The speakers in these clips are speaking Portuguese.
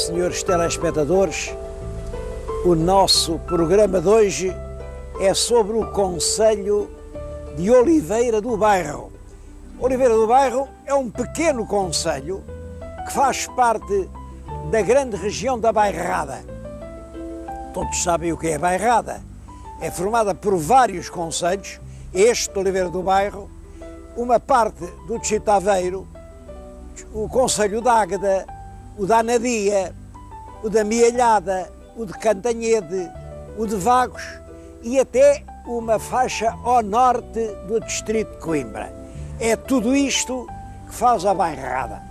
senhores telespectadores, o nosso programa de hoje é sobre o concelho de Oliveira do Bairro. Oliveira do Bairro é um pequeno concelho que faz parte da grande região da Bairrada. Todos sabem o que é a Bairrada. É formada por vários concelhos, este de Oliveira do Bairro, uma parte do distrito de Aveiro, o concelho de Águeda, o da Anadia, o da Mialhada, o de Cantanhede, o de Vagos e até uma faixa ao norte do distrito de Coimbra. É tudo isto que faz a Bairrada.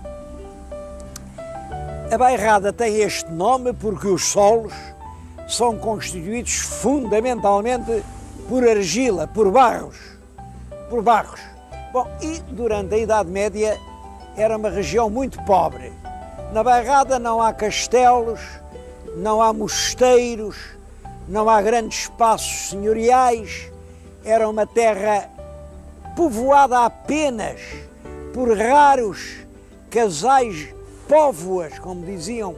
A Bairrada tem este nome porque os solos são constituídos fundamentalmente por argila, por barros. Bom, e durante a Idade Média era uma região muito pobre. Na Bairrada não há castelos, não há mosteiros, não há grandes espaços senhoriais. Era uma terra povoada apenas por raros casais póvoas, como diziam,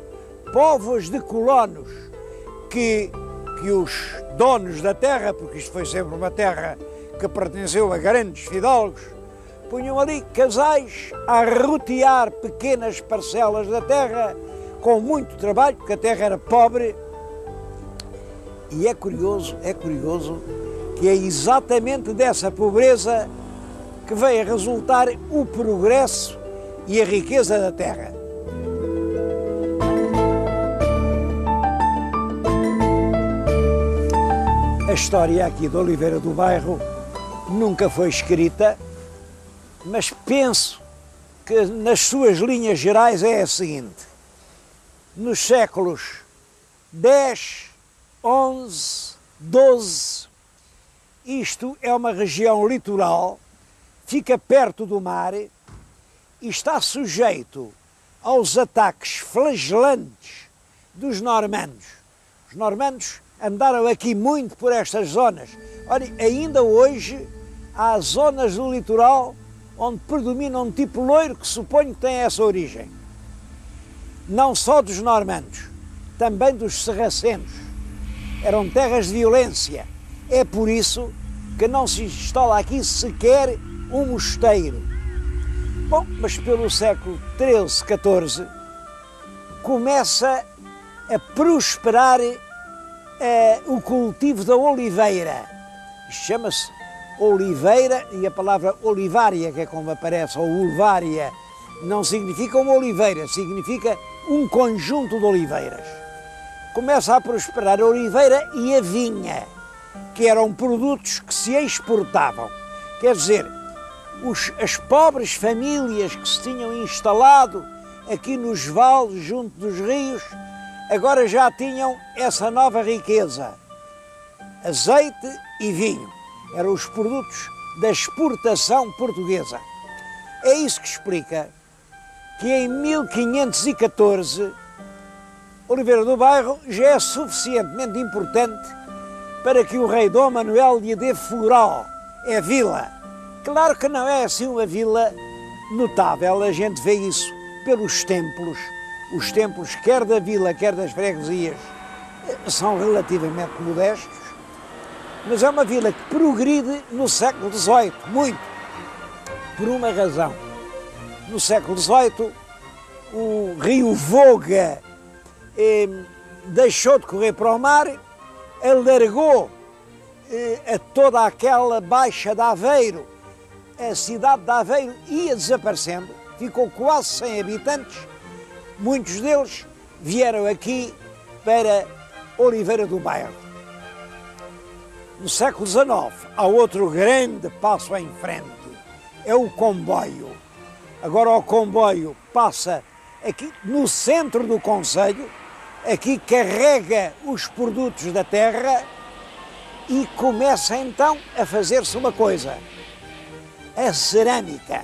póvoas de colonos, que os donos da terra, porque isto foi sempre uma terra que pertenceu a grandes fidalgos, punham ali casais a rotear pequenas parcelas da terra com muito trabalho, porque a terra era pobre. E é curioso que é exatamente dessa pobreza que veio a resultar o progresso e a riqueza da terra. A história aqui de Oliveira do Bairro nunca foi escrita, mas penso que nas suas linhas gerais é a seguinte: nos séculos X, XI, XII, isto é uma região litoral, fica perto do mar e está sujeito aos ataques flagelantes dos normandos. Os normandos andaram aqui muito por estas zonas. Olha, ainda hoje há zonas do litoral onde predomina um tipo loiro que suponho que tem essa origem. Não só dos normandos, também dos sarracenos. Eram terras de violência. É por isso que não se instala aqui sequer um mosteiro. Bom, mas pelo século XIII, XIV, começa a prosperar o cultivo da oliveira. Isto chama-se oliveira, e a palavra olivária, que é como aparece, ou ulvária, não significa uma oliveira, significa um conjunto de oliveiras. Começa a prosperar a oliveira e a vinha, que eram produtos que se exportavam. Quer dizer, as pobres famílias que se tinham instalado aqui nos vales, junto dos rios, agora já tinham essa nova riqueza. Azeite e vinho eram os produtos da exportação portuguesa. É isso que explica que em 1514 Oliveira do Bairro já é suficientemente importante para que o rei Dom Manuel lhe dê floral. É vila. Claro que não é assim uma vila notável, a gente vê isso pelos templos. Os templos, quer da vila, quer das freguesias, são relativamente modestos, mas é uma vila que progride no século XVIII, muito, por uma razão. No século XVIII, o rio Voga deixou de correr para o mar, alargou a toda aquela baixa de Aveiro. A cidade de Aveiro ia desaparecendo, ficou quase sem habitantes. Muitos deles vieram aqui para Oliveira do Bairro. No século XIX, há outro grande passo em frente, é o comboio. Agora o comboio passa aqui no centro do concelho, aqui carrega os produtos da terra e começa então a fazer-se uma coisa: a cerâmica.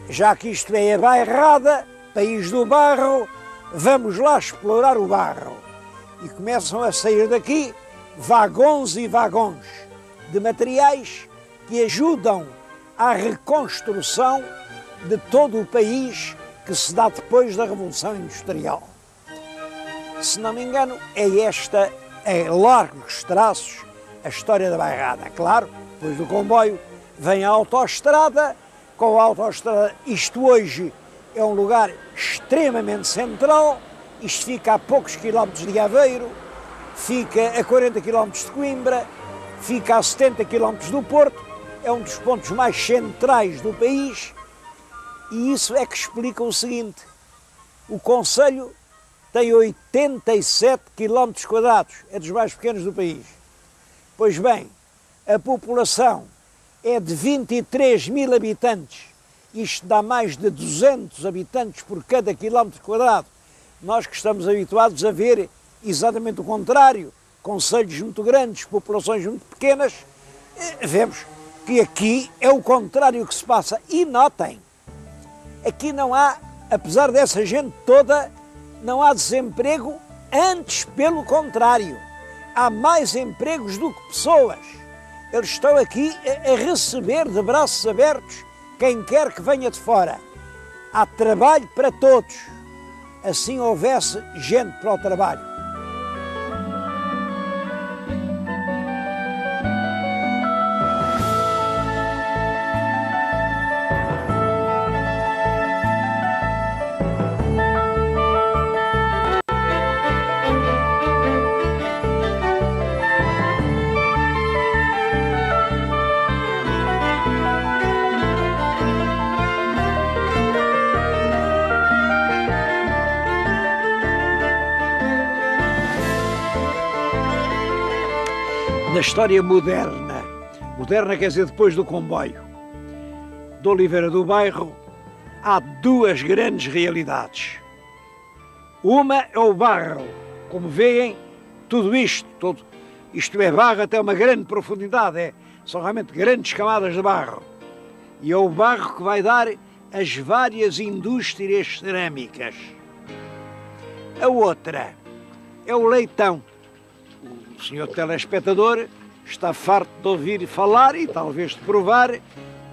Já que isto é a Bairrada, país do barro, vamos lá explorar o barro. E começam a sair daqui vagões e vagões de materiais que ajudam à reconstrução de todo o país que se dá depois da Revolução Industrial. Se não me engano, é esta, em largos traços, a história da Bairrada. Claro, depois do comboio vem a autoestrada. Com a autoestrada, isto hoje é um lugar extremamente central. Isto fica a poucos quilómetros de Aveiro, fica a 40 quilómetros de Coimbra, fica a 70 quilómetros do Porto. É um dos pontos mais centrais do país. E isso é que explica o seguinte: o concelho tem 87 quilómetros quadrados, é dos mais pequenos do país. Pois bem, a população é de 23 mil habitantes, isto dá mais de 200 habitantes por cada quilómetro quadrado. Nós que estamos habituados a ver exatamente o contrário, concelhos muito grandes, populações muito pequenas, vemos que aqui é o contrário que se passa. E notem, aqui não há, apesar dessa gente toda, não há desemprego, antes pelo contrário, há mais empregos do que pessoas. Eles estão aqui a receber de braços abertos quem quer que venha de fora. Há trabalho para todos, assim houvesse gente para o trabalho. Na história moderna quer dizer depois do comboio, de Oliveira do Bairro, há duas grandes realidades. Uma é o barro, como veem, tudo isto é barro até uma grande profundidade, são realmente grandes camadas de barro. E é o barro que vai dar as várias indústrias cerâmicas. A outra é o leitão. O senhor telespectador está farto de ouvir falar e talvez de provar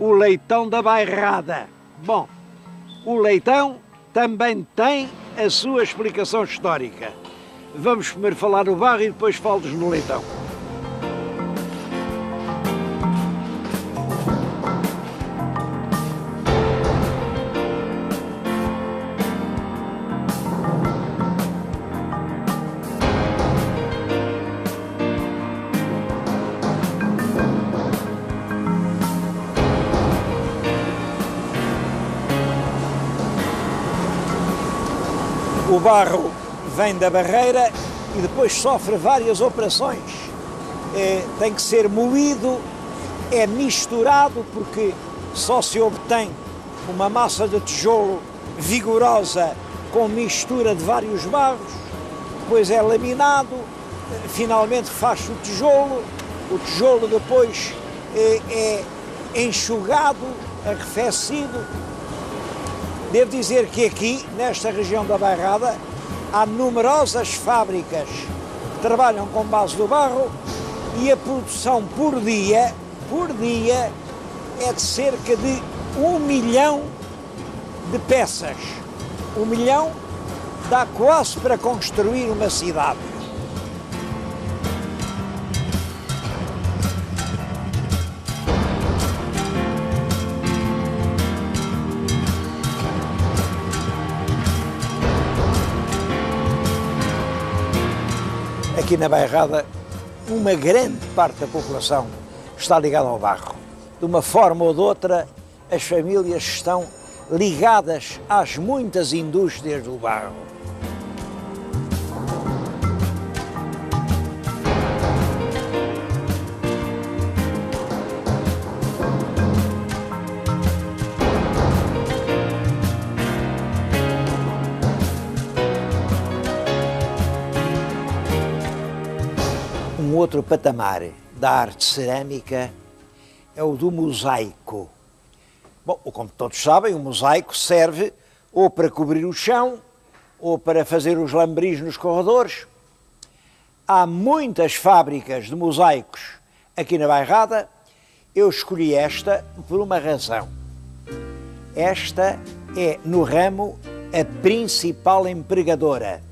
o leitão da Bairrada. Bom, o leitão também tem a sua explicação histórica. Vamos primeiro falar no barro e depois falo-vos no leitão. O barro vem da barreira e depois sofre várias operações. Tem que ser moído, é misturado, porque só se obtém uma massa de tijolo vigorosa com mistura de vários barros, depois é laminado, finalmente faz-se o tijolo depois é enxugado, arrefecido. Devo dizer que aqui, nesta região da Bairrada, há numerosas fábricas que trabalham com base do barro e a produção por dia é de cerca de 1 milhão de peças. 1 milhão dá quase para construir uma cidade. Aqui na Bairrada, uma grande parte da população está ligada ao barro. De uma forma ou de outra, as famílias estão ligadas às muitas indústrias do barro. Um outro patamar da arte cerâmica é o do mosaico. Bom, como todos sabem, o mosaico serve ou para cobrir o chão ou para fazer os lambris nos corredores. Há muitas fábricas de mosaicos aqui na Bairrada. Eu escolhi esta por uma razão. Esta é, no ramo, a principal empregadora.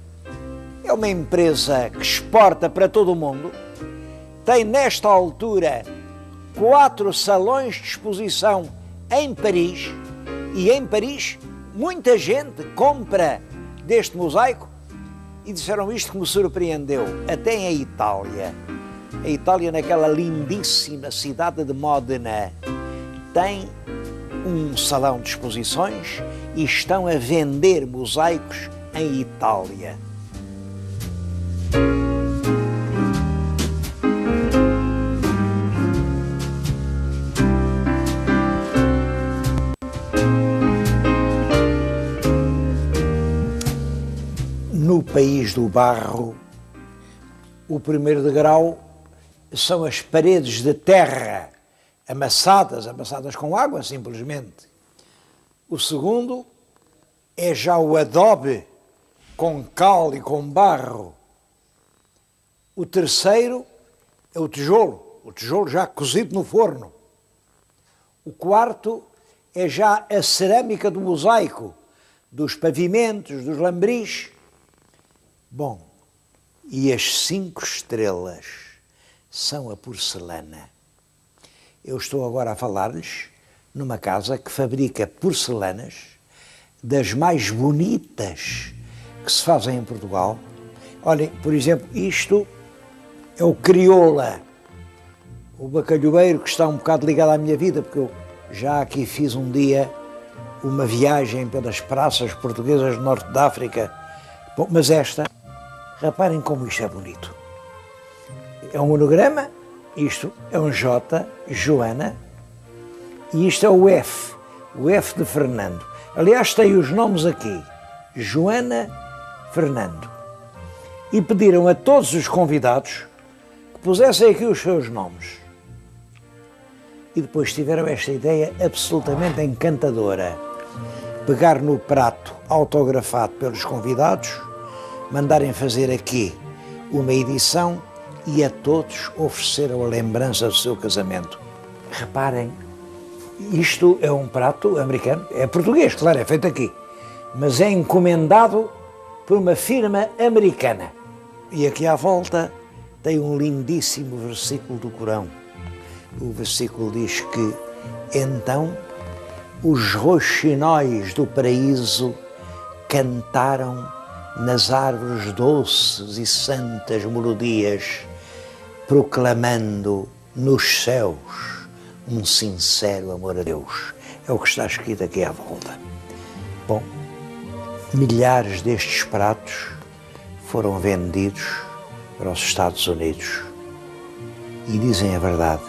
é uma empresa que exporta para todo o mundo, tem nesta altura 4 salões de exposição em Paris, e em Paris muita gente compra deste mosaico, e disseram isto que me surpreendeu, até em Itália. A Itália, naquela lindíssima cidade de Módena, tem um salão de exposições e estão a vender mosaicos em Itália. No país do barro, o primeiro degrau são as paredes de terra amassadas com água, simplesmente. O segundo é já o adobe com cal e com barro. O terceiro é o tijolo já cozido no forno. O quarto é já a cerâmica do mosaico, dos pavimentos, dos lambris. Bom, e as 5 estrelas são a porcelana. Eu estou agora a falar-lhes numa casa que fabrica porcelanas das mais bonitas que se fazem em Portugal. Olhem, por exemplo, isto é o crioula, o bacalhoeiro, que está um bocado ligado à minha vida, porque eu já aqui fiz um dia uma viagem pelas praças portuguesas do norte da África. Bom, mas esta, reparem como isto é bonito. É um monograma, isto é um J, Joana, e isto é o F de Fernando. Aliás, tem os nomes aqui, Joana, Fernando. E pediram a todos os convidados que pusessem aqui os seus nomes. E depois tiveram esta ideia absolutamente encantadora. Pegar no prato autografado pelos convidados, mandarem fazer aqui uma edição e a todos ofereceram a lembrança do seu casamento. Reparem, isto é um prato americano, é português, claro, é feito aqui, mas é encomendado por uma firma americana. E aqui à volta tem um lindíssimo versículo do Corão. O versículo diz que, então, os roxinóis do paraíso cantaram nas árvores doces e santas melodias, proclamando nos céus um sincero amor a Deus. É o que está escrito aqui à volta. Bom, milhares destes pratos foram vendidos para os Estados Unidos. E dizem a verdade,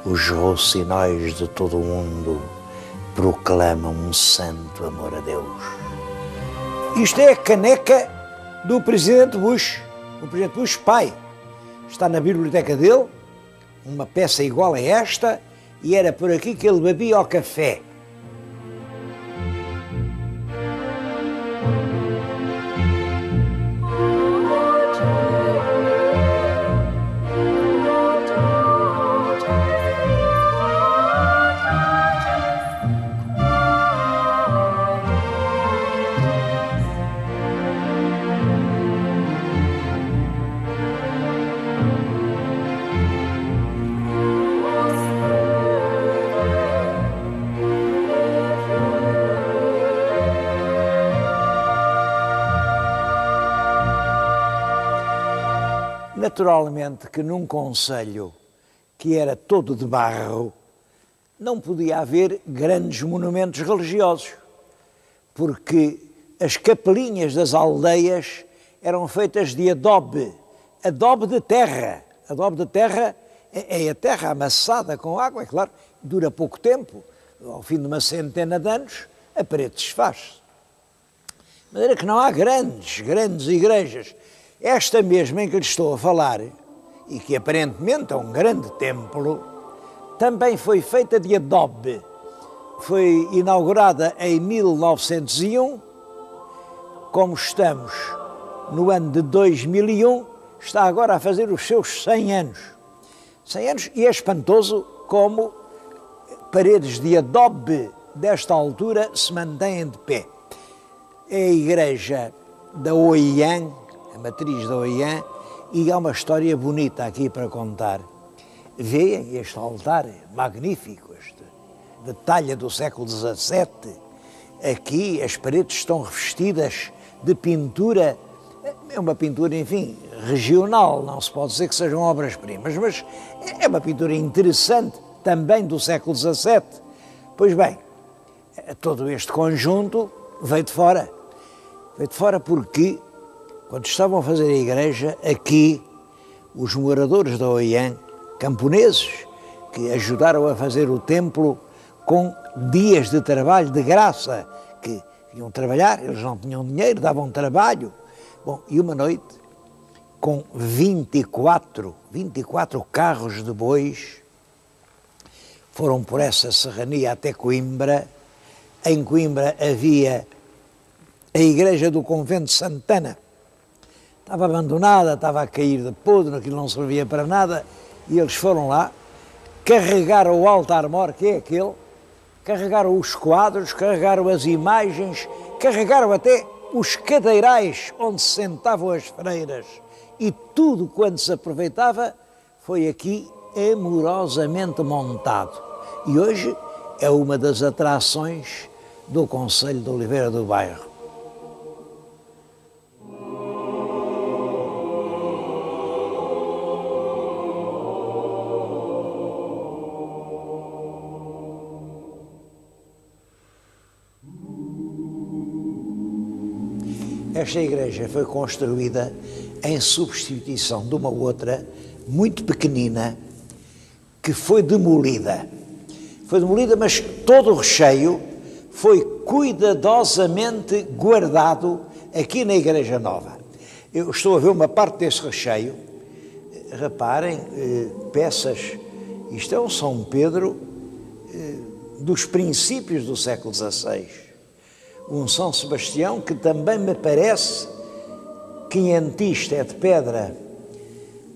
os rocinóis de todo o mundo proclamam um santo amor a Deus. Isto é a caneca do Presidente Bush, o Presidente Bush pai. Está na biblioteca dele, uma peça igual a esta, e era por aqui que ele bebia o café. Naturalmente que num concelho que era todo de barro, não podia haver grandes monumentos religiosos, porque as capelinhas das aldeias eram feitas de adobe de terra. Adobe de terra é a terra amassada com água, é claro, dura pouco tempo, ao fim de uma centena de anos, a parede desfaz-se. De maneira que não há grandes igrejas. Esta mesma em que lhe estou a falar, e que aparentemente é um grande templo, também foi feita de adobe. Foi inaugurada em 1901, como estamos no ano de 2001, está agora a fazer os seus 100 anos. 100 anos, e é espantoso como paredes de adobe desta altura se mantêm de pé. É a igreja da Oian, a matriz da Oiã, e há uma história bonita aqui para contar. Veem este altar magnífico, de talha do século XVII. Aqui as paredes estão revestidas de pintura, é uma pintura, enfim, regional, não se pode dizer que sejam obras-primas, mas é uma pintura interessante, também do século XVII. Pois bem, todo este conjunto veio de fora. Veio de fora porque, quando estavam a fazer a igreja, aqui, os moradores da Oiã, camponeses, que ajudaram a fazer o templo com dias de trabalho de graça, que iam trabalhar, eles não tinham dinheiro, davam trabalho. Bom, e uma noite, com 24 carros de bois, foram por essa serrania até Coimbra. Em Coimbra havia a igreja do convento de Santana. Estava abandonada, estava a cair de podre, aquilo não servia para nada, e eles foram lá, carregaram o altar-mor, que é aquele, carregaram os quadros, carregaram as imagens, carregaram até os cadeirais onde se sentavam as freiras, e tudo quanto se aproveitava foi aqui amorosamente montado. E hoje é uma das atrações do concelho de Oliveira do Bairro. Esta igreja foi construída em substituição de uma outra, muito pequenina, que foi demolida. Foi demolida, mas todo o recheio foi cuidadosamente guardado aqui na Igreja Nova. Eu estou a ver uma parte desse recheio. Reparem, peças. Isto é um São Pedro dos princípios do século XVI. Um São Sebastião que também me parece quinhentista, é de pedra.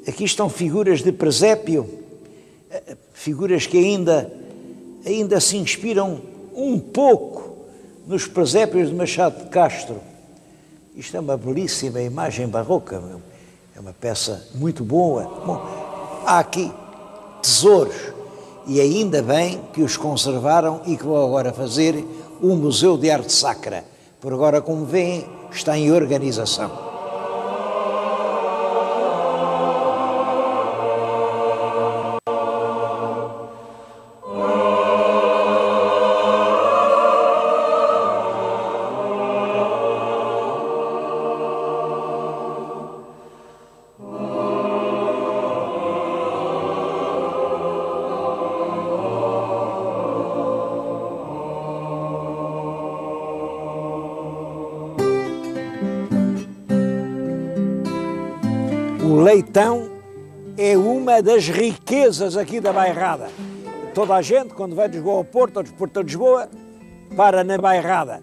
Aqui estão figuras de presépio, figuras que ainda se inspiram um pouco nos presépios de Machado de Castro. Isto é uma belíssima imagem barroca, é uma peça muito boa. Bom, há aqui tesouros, e ainda bem que os conservaram e que vão agora fazer o Museu de Arte Sacra. Por agora, como veem, está em organização. O leitão é uma das riquezas aqui da Bairrada. Toda a gente, quando vai de Lisboa ao Porto, ou de Porto a Lisboa, para na Bairrada,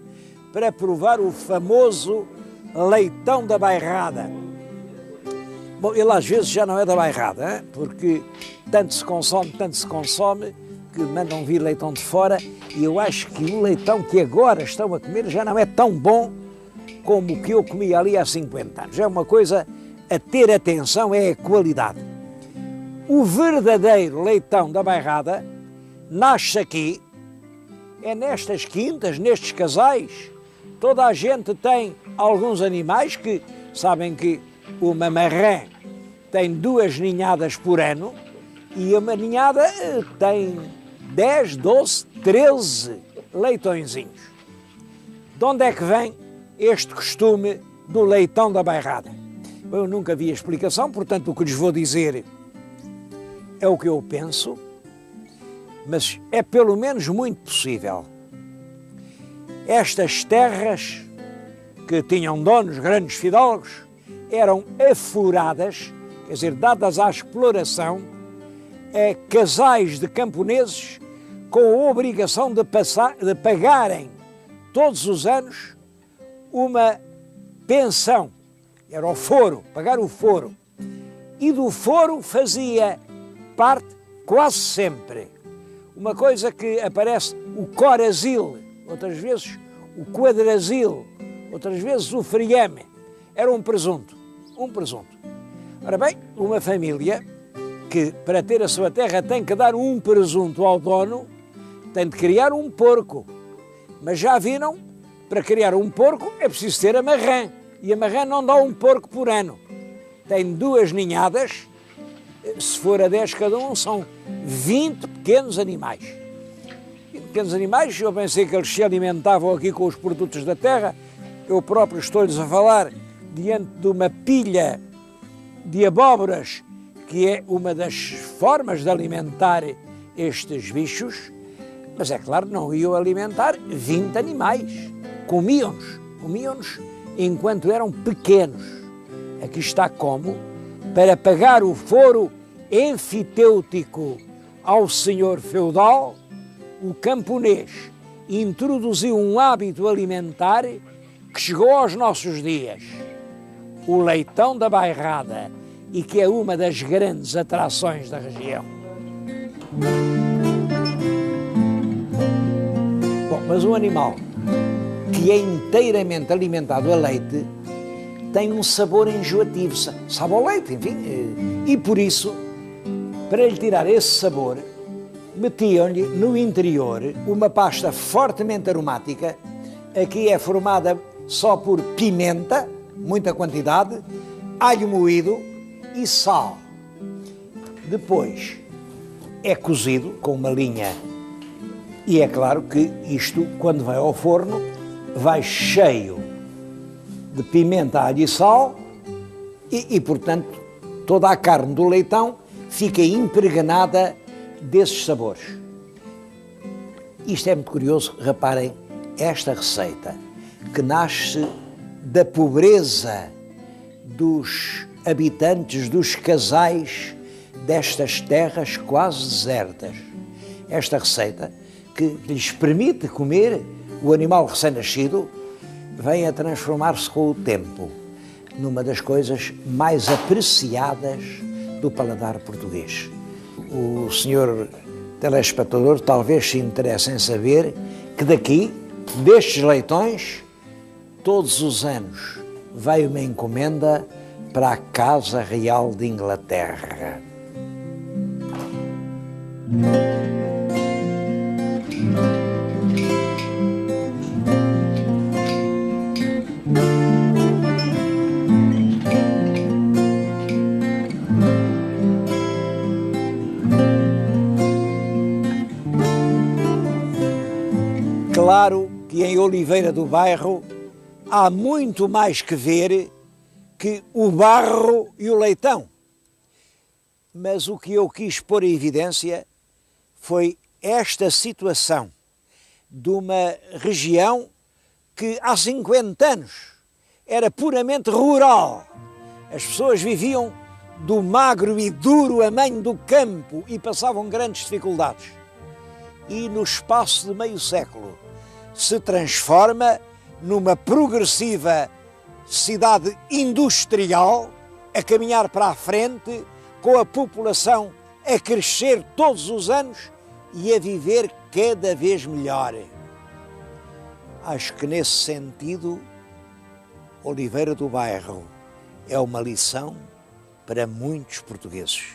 para provar o famoso leitão da Bairrada. Bom, ele às vezes já não é da Bairrada, hein? Porque tanto se consome, que mandam vir leitão de fora, e eu acho que o leitão que agora estão a comer já não é tão bom como o que eu comia ali há 50 anos. É uma coisa a ter atenção, é a qualidade. O verdadeiro leitão da Bairrada nasce aqui, é nestas quintas, nestes casais. Toda a gente tem alguns animais que sabem que uma marrã tem 2 ninhadas por ano e uma ninhada tem 10, 12, 13 leitõezinhos. De onde é que vem este costume do leitão da Bairrada? Eu nunca vi a explicação, portanto o que lhes vou dizer é o que eu penso, mas é pelo menos muito possível. Estas terras, que tinham donos, grandes fidalgos, eram afloradas, quer dizer, dadas à exploração, a casais de camponeses com a obrigação de pagarem todos os anos uma pensão. Era o foro, pagar o foro. E do foro fazia parte, quase sempre, uma coisa que aparece, o corazil, outras vezes o quadrazil, outras vezes o friame. Era um presunto. um presunto. Ora bem, uma família que para ter a sua terra tem que dar um presunto ao dono, tem de criar um porco. Mas já viram, para criar um porco é preciso ter a marrã, e a marrã não dá um porco por ano. Tem 2 ninhadas, se for a 10 cada um, são 20 pequenos animais. 20 pequenos animais, eu pensei que eles se alimentavam aqui com os produtos da terra. Eu próprio estou-lhes a falar diante de uma pilha de abóboras, que é uma das formas de alimentar estes bichos, mas é claro, não iam alimentar 20 animais. Comiam-nos enquanto eram pequenos. Aqui está como, para pagar o foro enfitêutico ao senhor feudal, o camponês introduziu um hábito alimentar que chegou aos nossos dias. O leitão da bairrada, e que é uma das grandes atrações da região. Bom, mas um animal que é inteiramente alimentado a leite tem um sabor enjoativo, sabe ao leite, enfim, e por isso, para lhe tirar esse sabor, metiam-lhe no interior uma pasta fortemente aromática. Aqui é formada só por pimenta, muita quantidade, alho moído e sal. Depois é cozido com uma linha, e é claro que isto, quando vai ao forno, vai cheio de pimenta, alho e sal, e portanto toda a carne do leitão fica impregnada desses sabores. Isto é muito curioso, reparem, esta receita que nasce da pobreza dos habitantes, dos casais destas terras quase desertas. Esta receita, que lhes permite comer o animal recém-nascido, vem a transformar-se com o tempo numa das coisas mais apreciadas do paladar português. O senhor telespectador talvez se interesse em saber que daqui, destes leitões, todos os anos veio uma encomenda para a Casa Real de Inglaterra. Claro que em Oliveira do Bairro há muito mais que ver que o barro e o leitão. Mas o que eu quis pôr em evidência foi esta situação de uma região que há 50 anos era puramente rural. As pessoas viviam do magro e duro amanho do campo e passavam grandes dificuldades. E no espaço de meio século se transforma numa progressiva cidade industrial a caminhar para a frente, com a população a crescer todos os anos e a viver cada vez melhor. Acho que nesse sentido, Oliveira do Bairro é uma lição para muitos portugueses.